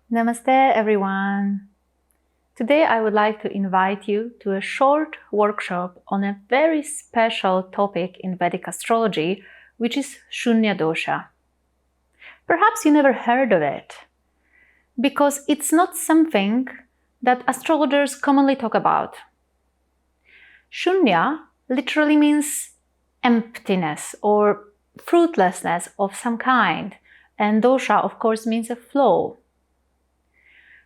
Namaste everyone! Today I would like to invite you to a short workshop on a very special topic in Vedic astrology, which is Shunya Dosha. Perhaps you never heard of it, because it's not something that astrologers commonly talk about. Shunya literally means emptiness or fruitlessness of some kind, and dosha of course means a flow.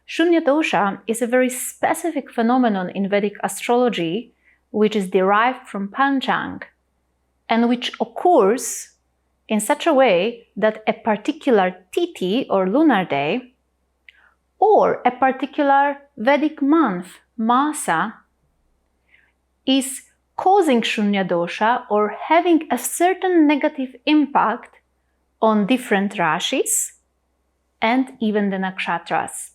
Shunya Dosha is a very specific phenomenon in Vedic astrology, which is derived from Panchang, and which occurs in such a way that a particular tithi or lunar day, or a particular Vedic month, masa, is causing Shunya Dosha or having a certain negative impact on different Rashis and even the Nakshatras.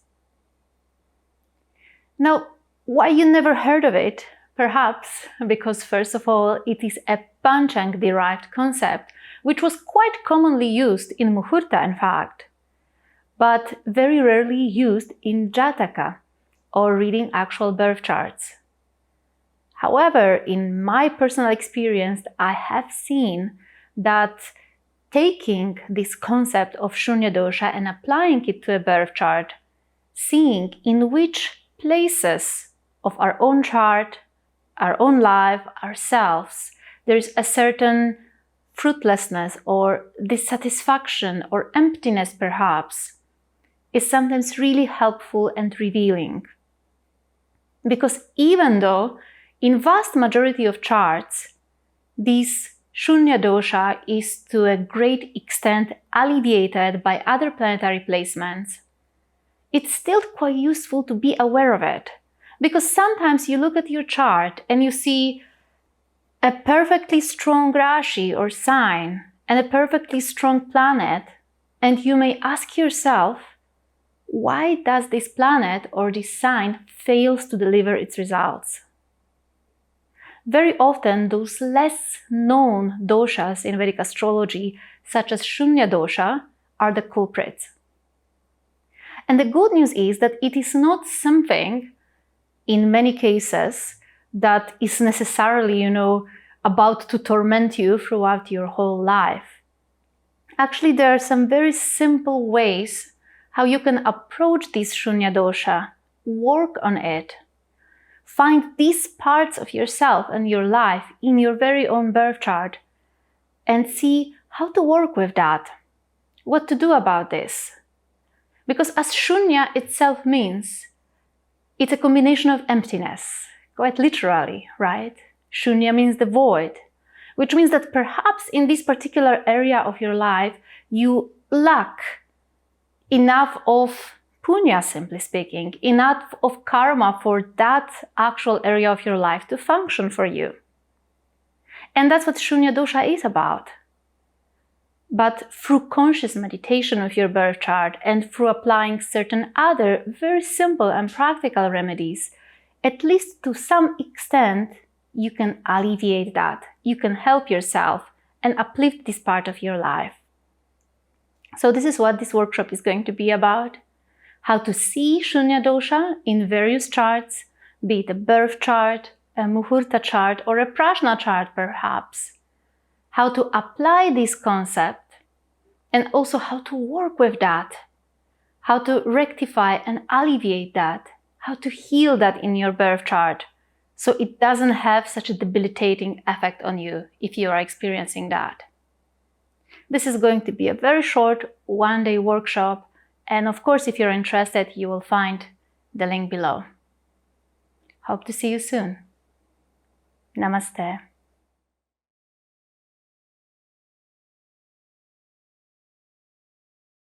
Now, why you never heard of it? Perhaps because, first of all, it is a Panchang-derived concept, which was quite commonly used in Muhurta, in fact, but very rarely used in Jataka, or reading actual birth charts. However, in my personal experience, I have seen that taking this concept of Shunya Dosha and applying it to a birth chart, seeing in which places of our own chart, our own life, ourselves, there is a certain fruitlessness or dissatisfaction or emptiness perhaps, is sometimes really helpful and revealing. Because even though in vast majority of charts, this Shunya Dosha is to a great extent alleviated by other planetary placements, it's still quite useful to be aware of it, because sometimes you look at your chart and you see a perfectly strong Rashi or sign and a perfectly strong planet, and you may ask yourself, why does this planet or this sign fails to deliver its results? Very often, those less known doshas in Vedic astrology, such as Shunya Dosha, are the culprits. And the good news is that it is not something, in many cases, that is necessarily, about to torment you throughout your whole life. Actually, there are some very simple ways how you can approach this Shunya Dosha, work on it, find these parts of yourself and your life in your very own birth chart, and see how to work with that, what to do about this. Because as Shunya itself means, it's a combination of emptiness, quite literally, right? Shunya means the void, which means that perhaps in this particular area of your life, you lack enough of punya, simply speaking, enough of karma for that actual area of your life to function for you. And that's what Shunya Dosha is about. But through conscious meditation of your birth chart and through applying certain other very simple and practical remedies, at least to some extent, you can alleviate that. You can help yourself and uplift this part of your life. So this is what this workshop is going to be about. How to see Shunya Dosha in various charts, be it a birth chart, a Muhurta chart, or a Prashna chart perhaps. How to apply this concept, and also how to work with that, how to rectify and alleviate that, how to heal that in your birth chart, so it doesn't have such a debilitating effect on you if you are experiencing that. This is going to be a very short one-day workshop, and of course, if you're interested, you will find the link below. Hope to see you soon. Namaste.